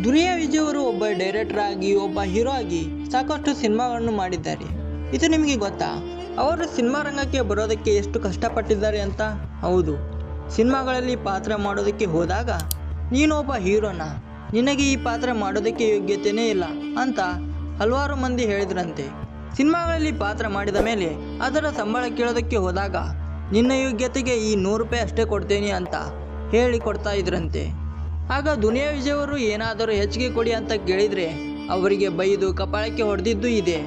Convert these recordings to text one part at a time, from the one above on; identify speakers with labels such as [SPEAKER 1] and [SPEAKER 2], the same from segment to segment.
[SPEAKER 1] ದುನಿಯಾ ವಿಜಯ್ ಅವರು ಒಬ್ಬ ಡೈರೆಕ್ಟರ್ ಆಗಿ ಒಬ್ಬ ಹೀರೋ ಆಗಿ ಸಾಕಷ್ಟು ಸಿನಿಮಾಗಳನ್ನು ಮಾಡಿದ್ದಾರೆ. ಇದು ನಿಮಗೆ ಗೊತ್ತಾ? ಅವರು ಸಿನಿಮಾ ರಂಗಕ್ಕೆ ಬರೋದಕ್ಕೆ ಎಷ್ಟು ಕಷ್ಟಪಟ್ಟಿದ್ದಾರೆ ಅಂತ? ಹೌದು, ಸಿನಿಮಾಗಳಲ್ಲಿ ಪಾತ್ರ ಮಾಡೋದಕ್ಕೆ ಹೋದಾಗ ನೀನು ಒಬ್ಬ ಹೀರೋನ, ನಿನಗೆ ಈ ಪಾತ್ರ ಮಾಡೋದಕ್ಕೆ ಯೋಗ್ಯತೆಯೇ ಇಲ್ಲ ಅಂತ ಹಲವಾರು ಮಂದಿ ಹೇಳಿದ್ರಂತೆ. ಸಿನಿಮಾಗಳಲ್ಲಿ ಪಾತ್ರ ಮಾಡಿದ ಮೇಲೆ ಅದರ ಸಂಬಳ ಕೇಳೋದಕ್ಕೆ ಹೋದಾಗ ನಿನ್ನ ಯೋಗ್ಯತೆಗೆ ಈ 100 ರೂಪಾಯಿ ಅಷ್ಟೇ ಕೊಡ್ತೇನೆ ಅಂತ ಹೇಳಿ ಕೊಡ್ತಾ ಇದ್ರಂತೆ. ಆಗ ದುನಿಯಾ ವಿಜಯ್ ಅವರು ಏನಾದರೂ ಹೆಚ್ಚಿಗೆ ಕೊಡಿ ಅಂತ ಕೇಳಿದರೆ ಅವರಿಗೆ ಬೈದು ಕಪಾಳಕ್ಕೆ ಹೊಡೆದಿದ್ದು ಇದೆ.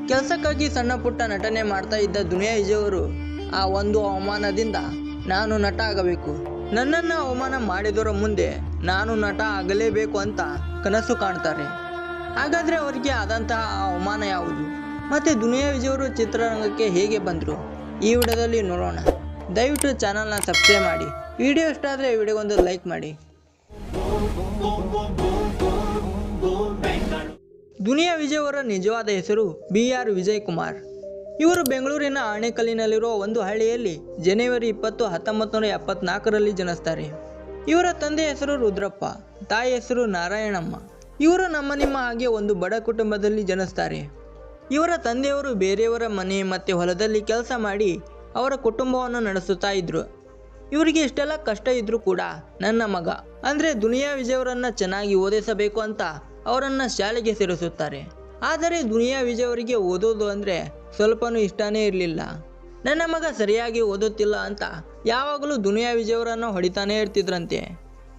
[SPEAKER 1] ಕೆಲಸಕ್ಕಾಗಿ ಸಣ್ಣ ಪುಟ್ಟ ನಟನೆ ಮಾಡ್ತಾ ಇದ್ದ ದುನಿಯಾ ವಿಜಯ್ ಅವರು ಆ ಒಂದು ಅವಮಾನದಿಂದ ನಾನು ನಟ ಆಗಬೇಕು, ನನ್ನನ್ನು ಅವಮಾನ ಮಾಡಿದವರ ಮುಂದೆ ನಾನು ನಟ ಆಗಲೇಬೇಕು ಅಂತ ಕನಸು ಕಾಣ್ತಾರೆ. ಹಾಗಾದರೆ ಅವರಿಗೆ ಆದಂತಹ ಆ ಅವಮಾನ ಯಾವುದು ಮತ್ತು ದುನಿಯಾ ವಿಜಯ್ ಅವರು ಚಿತ್ರರಂಗಕ್ಕೆ ಹೇಗೆ ಬಂದರು ಈ ವಿಡಿಯೋದಲ್ಲಿ ನೋಡೋಣ. ದಯವಿಟ್ಟು ಚಾನಲ್ನ ಸಬ್ಸ್ಕ್ರೈಬ್ ಮಾಡಿ. ವಿಡಿಯೋ ಇಷ್ಟ ಆದರೆ ವಿಡಿಯೋಗೊಂದು ಲೈಕ್ ಮಾಡಿ. ದುನಿಯಾ ವಿಜಯ್ ಅವರ ನಿಜವಾದ ಹೆಸರು BR ವಿಜಯ್ ಕುಮಾರ್. ಇವರು ಬೆಂಗಳೂರಿನ ಆಣೆಕಲ್ಲಿನಲ್ಲಿರುವ ಒಂದು ಹಳ್ಳಿಯಲ್ಲಿ ಜನವರಿ 20, 1974ರಲ್ಲಿ ಜನಿಸ್ತಾರೆ. ಇವರ ತಂದೆ ಹೆಸರು ರುದ್ರಪ್ಪ, ತಾಯಿ ಹೆಸರು ನಾರಾಯಣಮ್ಮ. ಇವರು ನಿಮ್ಮ ಹಾಗೆ ಒಂದು ಬಡ ಕುಟುಂಬದಲ್ಲಿ ಜನಿಸ್ತಾರೆ. ಇವರ ತಂದೆಯವರು ಬೇರೆಯವರ ಮನೆ ಮತ್ತು ಹೊಲದಲ್ಲಿ ಕೆಲಸ ಮಾಡಿ ಅವರ ಕುಟುಂಬವನ್ನು ನಡೆಸುತ್ತಾ ಇದ್ರು. ಇವರಿಗೆ ಇಷ್ಟೆಲ್ಲ ಕಷ್ಟ ಇದ್ರೂ ಕೂಡ ನನ್ನ ಮಗ ಅಂದರೆ ದುನಿಯಾ ವಿಜಯ್ ಅವರನ್ನು ಚೆನ್ನಾಗಿ ಓದಿಸಬೇಕು ಅಂತ ಅವರನ್ನು ಶಾಲೆಗೆ ಸೇರಿಸುತ್ತಾರೆ. ಆದರೆ ದುನಿಯಾ ವಿಜಯ್ ಅವರಿಗೆ ಓದೋದು ಅಂದರೆ ಸ್ವಲ್ಪನೂ ಇಷ್ಟನೇ ಇರಲಿಲ್ಲ. ನನ್ನ ಮಗ ಸರಿಯಾಗಿ ಓದುತ್ತಿಲ್ಲ ಅಂತ ಯಾವಾಗಲೂ ದುನಿಯಾ ವಿಜಯ್ ಅವರನ್ನು ಹೊಡಿತಾನೇ ಇರ್ತಿದ್ರಂತೆ.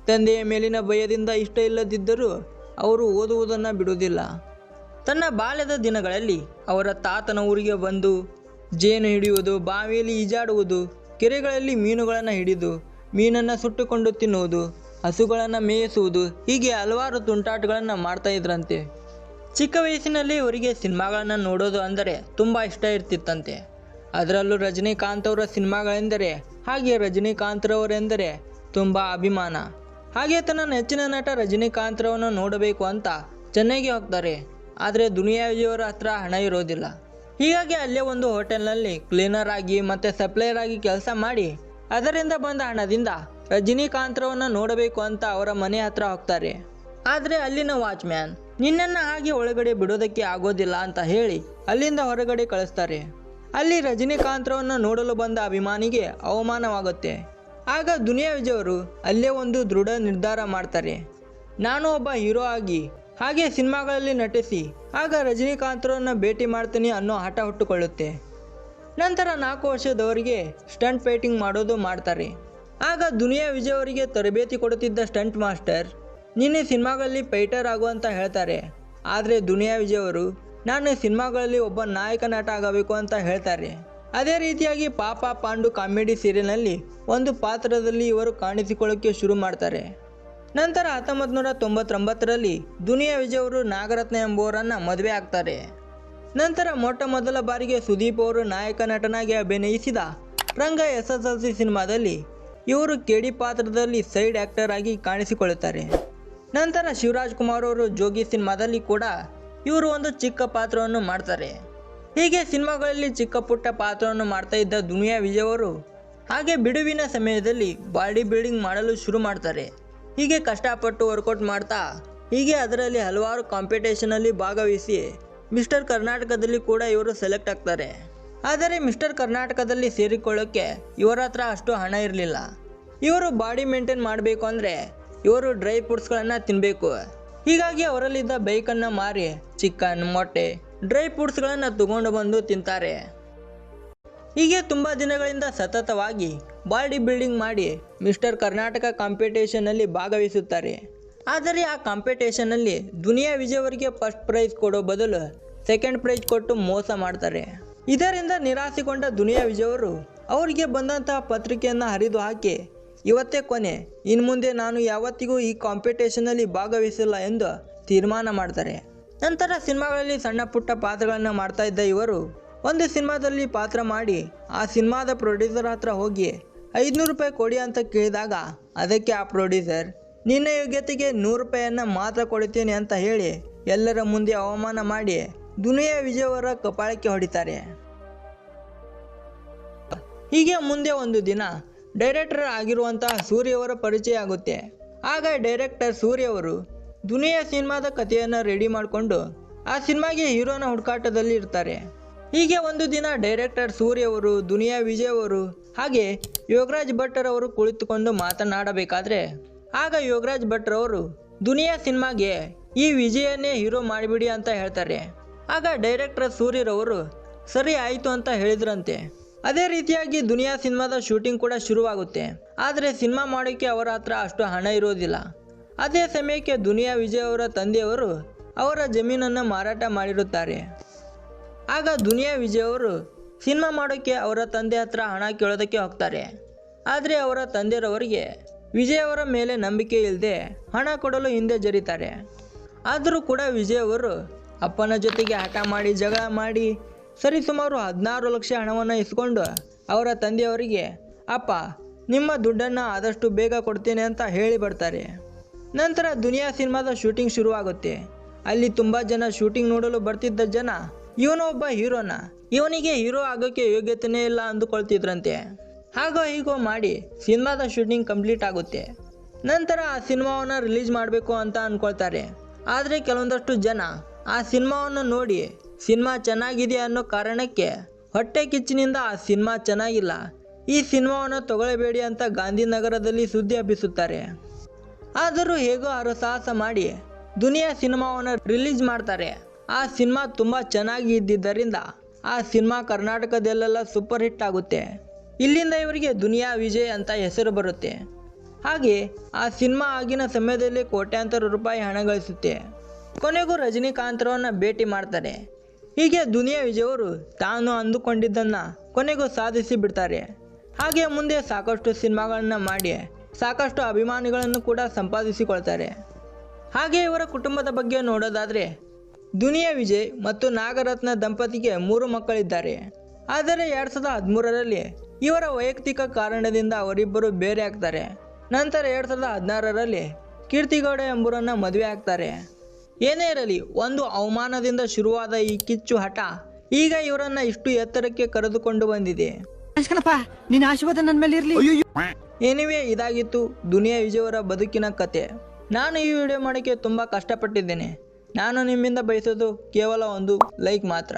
[SPEAKER 1] ತಂದೆಯ ಮೇಲಿನ ಭಯದಿಂದ ಇಷ್ಟ ಇಲ್ಲದಿದ್ದರೂ ಅವರು ಓದುವುದನ್ನು ಬಿಡುವುದಿಲ್ಲ. ತನ್ನ ಬಾಲ್ಯದ ದಿನಗಳಲ್ಲಿ ಅವರ ತಾತನ ಊರಿಗೆ ಬಂದು ಜೇನು ಹಿಡಿಯುವುದು, ಬಾವಿಯಲ್ಲಿ ಈಜಾಡುವುದು, ಕೆರೆಗಳಲ್ಲಿ ಮೀನುಗಳನ್ನು ಹಿಡಿದು ಮೀನನ್ನು ಸುಟ್ಟುಕೊಂಡು ತಿನ್ನುವುದು, ಹಸುಗಳನ್ನು ಮೇಯಿಸುವುದು, ಹೀಗೆ ಹಲವಾರು ತುಂಟಾಟಗಳನ್ನು ಮಾಡ್ತಾ ಇದ್ರಂತೆ. ಚಿಕ್ಕ ವಯಸ್ಸಿನಲ್ಲಿ ಇವರಿಗೆ ಸಿನಿಮಾಗಳನ್ನು ನೋಡೋದು ಅಂದರೆ ತುಂಬ ಇಷ್ಟ ಇರ್ತಿತ್ತಂತೆ. ಅದರಲ್ಲೂ ರಜನಿಕಾಂತ್ ಅವರ ಸಿನಿಮಾಗಳೆಂದರೆ ಹಾಗೆ ರಜನಿಕಾಂತ್ರವರೆಂದರೆ ತುಂಬ ಅಭಿಮಾನ. ಹಾಗೆ ತನ್ನ ನೆಚ್ಚಿನ ನಟ ರಜನಿಕಾಂತ್ರವನ್ನು ನೋಡಬೇಕು ಅಂತ ಚೆನ್ನೈಗೆ ಹೋಗ್ತಾರೆ. ಆದರೆ ದುನಿಯಾ ವಿಜಯ್ ಅವರ ಹತ್ರ ಹಣ ಇರೋದಿಲ್ಲ. ಹೀಗಾಗಿ ಅಲ್ಲೇ ಒಂದು ಹೋಟೆಲ್ನಲ್ಲಿ ಕ್ಲೀನರ್ ಆಗಿ ಮತ್ತು ಸಪ್ಲೈಯರ್ ಆಗಿ ಕೆಲಸ ಮಾಡಿ ಅದರಿಂದ ಬಂದ ಹಣದಿಂದ ರಜನಿಕಾಂತ್ರವನ್ನು ನೋಡಬೇಕು ಅಂತ ಅವರ ಮನೆ ಹತ್ರ ಹೋಗ್ತಾರೆ. ಆದರೆ ಅಲ್ಲಿನ ವಾಚ್ಮ್ಯಾನ್ ನಿನ್ನನ್ನು ಹಾಗೆ ಒಳಗಡೆ ಬಿಡೋದಕ್ಕೆ ಆಗೋದಿಲ್ಲ ಅಂತ ಹೇಳಿ ಅಲ್ಲಿಂದ ಹೊರಗಡೆ ಕಳಿಸ್ತಾರೆ. ಅಲ್ಲಿ ರಜನಿಕಾಂತ್ರವನ್ನು ನೋಡಲು ಬಂದ ಅಭಿಮಾನಿಗೆ ಅವಮಾನವಾಗುತ್ತೆ. ಆಗ ದುನಿಯಾ ವಿಜಯ್ ಅವರು ಅಲ್ಲೇ ಒಂದು ದೃಢ ನಿರ್ಧಾರ ಮಾಡ್ತಾರೆ. ನಾನು ಒಬ್ಬ ಹೀರೋ ಆಗಿ ಹಾಗೆ ಸಿನಿಮಾಗಳಲ್ಲಿ ನಟಿಸಿ ಆಗ ರಜನಿಕಾಂತ್ರವನ್ನು ಭೇಟಿ ಮಾಡ್ತೀನಿ ಅನ್ನೋ ಹಠ ಹುಟ್ಟುಕೊಳ್ಳುತ್ತೆ. ನಂತರ 4 ವರ್ಷದವರೆಗೆ ಸ್ಟಂಟ್ ಫೈಟಿಂಗ್ ಮಾಡೋದು ಮಾಡ್ತಾರೆ. ಆಗ ದುನಿಯಾ ವಿಜಯ್ ಅವರಿಗೆ ತರಬೇತಿ ಕೊಡುತ್ತಿದ್ದ ಸ್ಟಂಟ್ ಮಾಸ್ಟರ್ ನಿನ್ನೆ ಸಿನಿಮಾಗಳಲ್ಲಿ ಫೈಟರ್ ಆಗು ಅಂತ ಹೇಳ್ತಾರೆ. ಆದರೆ ದುನಿಯಾ ವಿಜಯ್ ಅವರು ನಾನು ಸಿನಿಮಾಗಳಲ್ಲಿ ಒಬ್ಬ ನಾಯಕ ನಟ ಆಗಬೇಕು ಅಂತ ಹೇಳ್ತಾರೆ. ಅದೇ ರೀತಿಯಾಗಿ ಪಾಪ ಪಾಂಡು ಕಾಮಿಡಿ ಸೀರಿಯಲ್ನಲ್ಲಿ ಒಂದು ಪಾತ್ರದಲ್ಲಿ ಇವರು ಕಾಣಿಸಿಕೊಳ್ಳೋಕ್ಕೆ ಶುರು ಮಾಡ್ತಾರೆ. ನಂತರ 1999ರಲ್ಲಿ ದುನಿಯಾ ವಿಜಯ್ ಅವರು ನಾಗರತ್ನ ಎಂಬುವರನ್ನು ಮದುವೆ ಆಗ್ತಾರೆ. ನಂತರ ಮೊಟ್ಟ ಮೊದಲ ಬಾರಿಗೆ ಸುದೀಪ್ ಅವರು ನಾಯಕ ನಟನಾಗಿ ಅಭಿನಯಿಸಿದ ರಂಗ SSLC ಸಿನಿಮಾದಲ್ಲಿ ಇವರು ಕೇಡಿ ಪಾತ್ರದಲ್ಲಿ ಸೈಡ್ ಆ್ಯಕ್ಟರ್ ಆಗಿ ಕಾಣಿಸಿಕೊಳ್ಳುತ್ತಾರೆ. ನಂತರ ಶಿವರಾಜ್ ಕುಮಾರ್ ಅವರು ಜೋಗಿ ಸಿನಿಮಾದಲ್ಲಿ ಕೂಡ ಇವರು ಒಂದು ಚಿಕ್ಕ ಪಾತ್ರವನ್ನು ಮಾಡ್ತಾರೆ. ಹೀಗೆ ಸಿನಿಮಾಗಳಲ್ಲಿ ಚಿಕ್ಕ ಪುಟ್ಟ ಪಾತ್ರವನ್ನು ಮಾಡ್ತಾ ಇದ್ದ ದುನಿಯಾ ವಿಜಯ್ ಅವರು ಹಾಗೆ ಬಿಡುವಿನ ಸಮಯದಲ್ಲಿ ಬಾಡಿ ಬಿಲ್ಡಿಂಗ್ ಮಾಡಲು ಶುರು ಮಾಡ್ತಾರೆ. ಹೀಗೆ ಕಷ್ಟಪಟ್ಟು ವರ್ಕೌಟ್ ಮಾಡ್ತಾ ಹೀಗೆ ಅದರಲ್ಲಿ ಹಲವಾರು ಕಾಂಪಿಟೇಷನಲ್ಲಿ ಭಾಗವಹಿಸಿ ಮಿಸ್ಟರ್ ಕರ್ನಾಟಕದಲ್ಲಿ ಕೂಡ ಇವರು ಸೆಲೆಕ್ಟ್ ಆಗ್ತಾರೆ. ಆದರೆ ಮಿಸ್ಟರ್ ಕರ್ನಾಟಕದಲ್ಲಿ ಸೇರಿಕೊಳ್ಳೋಕ್ಕೆ ಇವರ ಹತ್ರ ಅಷ್ಟು ಹಣ ಇರಲಿಲ್ಲ. ಇವರು ಬಾಡಿ ಮೇಂಟೈನ್ ಮಾಡಬೇಕು ಅಂದರೆ ಇವರು ಡ್ರೈ ಫ್ರೂಟ್ಸ್ಗಳನ್ನು ತಿನ್ನಬೇಕು. ಹೀಗಾಗಿ ಅವರಲ್ಲಿದ್ದ ಬೈಕನ್ನು ಮಾರಿ ಚಿಕನ್, ಮೊಟ್ಟೆ, ಡ್ರೈ ಫ್ರೂಟ್ಸ್ಗಳನ್ನು ತಗೊಂಡು ಬಂದು ತಿಂತಾರೆ. ಹೀಗೆ ತುಂಬ ದಿನಗಳಿಂದ ಸತತವಾಗಿ ಬಾಡಿ ಬಿಲ್ಡಿಂಗ್ ಮಾಡಿ ಮಿಸ್ಟರ್ ಕರ್ನಾಟಕ ಕಾಂಪಿಟೇಷನ್ನಲ್ಲಿ ಭಾಗವಹಿಸುತ್ತಾರೆ. ಆದರೆ ಆ ಕಾಂಪಿಟೇಷನ್ನಲ್ಲಿ ದುನಿಯಾ ವಿಜಯ್ ಅವರಿಗೆ ಫಸ್ಟ್ ಪ್ರೈಸ್ ಕೊಡೋ ಬದಲು ಸೆಕೆಂಡ್ ಪ್ರೈಸ್ ಕೊಟ್ಟು ಮೋಸ ಮಾಡ್ತಾರೆ. ಇದರಿಂದ ನಿರಾಸೆಗೊಂಡ ದುನಿಯಾ ವಿಜಯ್ ಅವರು ಅವರಿಗೆ ಬಂದಂತಹ ಪತ್ರಿಕೆಯನ್ನು ಹರಿದು ಹಾಕಿ ಇವತ್ತೇ ಕೊನೆ, ಇನ್ನು ಮುಂದೆ ನಾನು ಯಾವತ್ತಿಗೂ ಈ ಕಾಂಪಿಟೇಷನ್ನಲ್ಲಿ ಭಾಗವಹಿಸಿಲ್ಲ ಎಂದು ತೀರ್ಮಾನ ಮಾಡ್ತಾರೆ. ನಂತರ ಸಿನಿಮಾಗಳಲ್ಲಿ ಸಣ್ಣ ಪುಟ್ಟ ಪಾತ್ರಗಳನ್ನು ಮಾಡ್ತಾ ಇದ್ದ ಇವರು ಒಂದು ಸಿನಿಮಾದಲ್ಲಿ ಪಾತ್ರ ಮಾಡಿ ಆ ಸಿನಿಮಾದ ಪ್ರೊಡ್ಯೂಸರ್ ಹತ್ರ ಹೋಗಿ 500 ರೂಪಾಯಿ ಕೊಡಿ ಅಂತ ಕೇಳಿದಾಗ ಅದಕ್ಕೆ ಆ ಪ್ರೊಡ್ಯೂಸರ್ ನಿನ್ನ ಯೋಗ್ಯತೆಗೆ 100 ರೂಪಾಯಿಯನ್ನು ಮಾತ್ರ ಕೊಡ್ತೀನಿ ಅಂತ ಹೇಳಿ ಎಲ್ಲರ ಮುಂದೆ ಅವಮಾನ ಮಾಡಿ ದುನಿಯಾ ವಿಜಯ್ ಅವರ ಕಪಾಳಕ್ಕೆ ಹೊಡಿತಾರೆ. ಹೀಗೆ ಮುಂದೆ ಒಂದು ದಿನ ಡೈರೆಕ್ಟರ್ ಆಗಿರುವಂತಹ ಸೂರ್ಯ ಅವರ ಪರಿಚಯ ಆಗುತ್ತೆ. ಆಗ ಡೈರೆಕ್ಟರ್ ಸೂರ್ಯ ಅವರು ದುನಿಯಾ ಸಿನಿಮಾದ ಕಥೆಯನ್ನು ರೆಡಿ ಮಾಡಿಕೊಂಡು ಆ ಸಿನಿಮಾಗೆ ಹೀರೋನ ಹುಡುಕಾಟದಲ್ಲಿ ಇರ್ತಾರೆ. ಹೀಗೆ ಒಂದು ದಿನ ಡೈರೆಕ್ಟರ್ ಸೂರ್ಯ ಅವರು, ದುನಿಯಾ ವಿಜಯ್ ಅವರು ಹಾಗೆ ಯೋಗರಾಜ್ ಭಟ್ಟರ್ ಅವರು ಕುಳಿತುಕೊಂಡು ಮಾತನಾಡಬೇಕಾದ್ರೆ ಆಗ ಯೋಗರಾಜ್ ಭಟ್ಟರ್ ಅವರು ದುನಿಯಾ ಸಿನಿಮಾಗೆ ಈ ವಿಜಯನ್ನೇ ಹೀರೋ ಮಾಡಿಬಿಡಿ ಅಂತ ಹೇಳ್ತಾರೆ. ಆಗ ಡೈರೆಕ್ಟರ್ ಸೂರ್ಯರವರು ಸರಿ ಆಯಿತು ಅಂತ ಹೇಳಿದ್ರಂತೆ. ಅದೇ ರೀತಿಯಾಗಿ ದುನಿಯಾ ಸಿನಿಮಾದ ಶೂಟಿಂಗ್ ಕೂಡ ಶುರುವಾಗುತ್ತೆ. ಆದರೆ ಸಿನಿಮಾ ಮಾಡೋಕ್ಕೆ ಅವರ ಹತ್ರ ಅಷ್ಟು ಹಣ ಇರೋದಿಲ್ಲ. ಅದೇ ಸಮಯಕ್ಕೆ ದುನಿಯಾ ವಿಜಯ್ ಅವರ ತಂದೆಯವರು ಅವರ ಜಮೀನನ್ನು ಮಾರಾಟ ಮಾಡಿರುತ್ತಾರೆ. ಆಗ ದುನಿಯಾ ವಿಜಯ್ ಅವರು ಸಿನಿಮಾ ಮಾಡೋಕ್ಕೆ ಅವರ ತಂದೆ ಹತ್ರ ಹಣ ಕೇಳೋದಕ್ಕೆ ಹೋಗ್ತಾರೆ. ಆದರೆ ಅವರ ತಂದೆಯವರಿಗೆ ವಿಜಯ್ ಅವರ ಮೇಲೆ ನಂಬಿಕೆ ಇಲ್ಲದೆ ಹಣ ಕೊಡಲು ಹಿಂದೆ ಜರಿತಾರೆ. ಆದರೂ ಕೂಡ ವಿಜಯ್ ಅವರು ಅಪ್ಪನ ಜೊತೆಗೆ ಹಠ ಮಾಡಿ ಜಗಳ ಮಾಡಿ ಸರಿಸುಮಾರು 16 ಲಕ್ಷ ಹಣವನ್ನು ಇಸ್ಕೊಂಡು ಅವರ ತಂದೆಯವರಿಗೆ ಅಪ್ಪ ನಿಮ್ಮ ದುಡ್ಡನ್ನು ಆದಷ್ಟು ಬೇಗ ಕೊಡ್ತೇನೆ ಅಂತ ಹೇಳಿ ಬರ್ತಾರೆ. ನಂತರ ದುನಿಯಾ ಸಿನಿಮಾದ ಶೂಟಿಂಗ್ ಶುರುವಾಗುತ್ತೆ. ಅಲ್ಲಿ ತುಂಬ ಜನ ಶೂಟಿಂಗ್ ನೋಡಲು ಬರ್ತಿದ್ದ ಜನ ಇವನು ಒಬ್ಬ ಹೀರೋನ, ಇವನಿಗೆ ಹೀರೋ ಆಗೋಕ್ಕೆ ಯೋಗ್ಯತೆಯೇ ಇಲ್ಲ ಅಂದುಕೊಳ್ತಿದ್ರಂತೆ. ಹಾಗೋ ಹೀಗೋ ಮಾಡಿ ಸಿನಿಮಾದ ಶೂಟಿಂಗ್ ಕಂಪ್ಲೀಟ್ ಆಗುತ್ತೆ. ನಂತರ ಆ ಸಿನಿಮಾವನ್ನು ರಿಲೀಸ್ ಮಾಡಬೇಕು ಅಂತ ಅಂದ್ಕೊಳ್ತಾರೆ. ಆದರೆ ಕೆಲವೊಂದಷ್ಟು ಜನ ಆ ಸಿನಿಮಾವನ್ನು ನೋಡಿ ಸಿನಿಮಾ ಚೆನ್ನಾಗಿದೆ ಅನ್ನೋ ಕಾರಣಕ್ಕೆ ಹೊಟ್ಟೆ ಕಿಚ್ಚಿನಿಂದ ಆ ಸಿನಿಮಾ ಚೆನ್ನಾಗಿಲ್ಲ, ಈ ಸಿನಿಮಾವನ್ನು ತಗೊಳ್ಳಬೇಡಿ ಅಂತ ಗಾಂಧಿನಗರದಲ್ಲಿ ಸುದ್ದಿ ಹಬ್ಬಿಸುತ್ತಾರೆ. ಆದರೂ ಹೇಗೋ ಹರಸಾಹಸ ಮಾಡಿ ದುನಿಯಾ ಸಿನಿಮಾವನ್ನು ರಿಲೀಸ್ ಮಾಡ್ತಾರೆ. ಆ ಸಿನಿಮಾ ತುಂಬ ಚೆನ್ನಾಗಿ ಇದ್ದಿದ್ದರಿಂದ ಆ ಸಿನಿಮಾ ಕರ್ನಾಟಕದಲ್ಲೆಲ್ಲ ಸೂಪರ್ ಹಿಟ್ ಆಗುತ್ತೆ. ಇಲ್ಲಿಂದ ಇವರಿಗೆ ದುನಿಯಾ ವಿಜಯ್ ಅಂತ ಹೆಸರು ಬರುತ್ತೆ. ಹಾಗೆ ಆ ಸಿನಿಮಾ ಆಗಿನ ಸಮಯದಲ್ಲಿ ಕೋಟ್ಯಾಂತರ ರೂಪಾಯಿ ಹಣ ಗಳಿಸುತ್ತೆ. ಕೊನೆಗೂ ರಜನಿಕಾಂತ್ರವನ್ನು ಭೇಟಿ ಮಾಡ್ತಾರೆ. ಹೀಗೆ ದುನಿಯಾ ವಿಜಯ್ ಅವರು ತಾನು ಅಂದುಕೊಂಡಿದ್ದನ್ನು ಕೊನೆಗೂ ಸಾಧಿಸಿ ಬಿಡ್ತಾರೆ. ಹಾಗೆ ಮುಂದೆ ಸಾಕಷ್ಟು ಸಿನಿಮಾಗಳನ್ನು ಮಾಡಿ ಸಾಕಷ್ಟು ಅಭಿಮಾನಿಗಳನ್ನು ಕೂಡ ಸಂಪಾದಿಸಿಕೊಳ್ತಾರೆ. ಹಾಗೆ ಇವರ ಕುಟುಂಬದ ಬಗ್ಗೆ ನೋಡೋದಾದರೆ ದುನಿಯಾ ವಿಜಯ್ ಮತ್ತು ನಾಗರತ್ನ ದಂಪತಿಗೆ 3 ಮಕ್ಕಳಿದ್ದಾರೆ. ಆದರೆ 2013ರಲ್ಲಿ ಇವರ ವೈಯಕ್ತಿಕ ಕಾರಣದಿಂದ ಅವರಿಬ್ಬರು ಬೇರೆ ಆಗ್ತಾರೆ. ನಂತರ 2016ರಲ್ಲಿ ಕೀರ್ತಿಗೌಡ ಎಂಬುವರನ್ನು ಮದುವೆ ಆಗ್ತಾರೆ. ಏನೇ ಇರಲಿ, ಒಂದು ಅವಮಾನದಿಂದ ಶುರುವಾದ ಈ ಕಿಚ್ಚು ಹಠ ಈಗ ಇವರನ್ನ ಇಷ್ಟು ಎತ್ತರಕ್ಕೆ ಕರೆದುಕೊಂಡು ಬಂದಿದೆ. ಎನಿವೆ, ಇದಾಗಿತ್ತು ದುನಿಯಾ ವಿಜಯ್ ಅವರ ಬದುಕಿನ ಕತೆ. ನಾನು ಈ ವಿಡಿಯೋ ಮಾಡೋಕ್ಕೆ ತುಂಬ ಕಷ್ಟಪಟ್ಟಿದ್ದೇನೆ. ನಾನು ನಿಮ್ಮಿಂದ ಬಯಸೋದು ಕೇವಲ ಒಂದು ಲೈಕ್ ಮಾತ್ರ.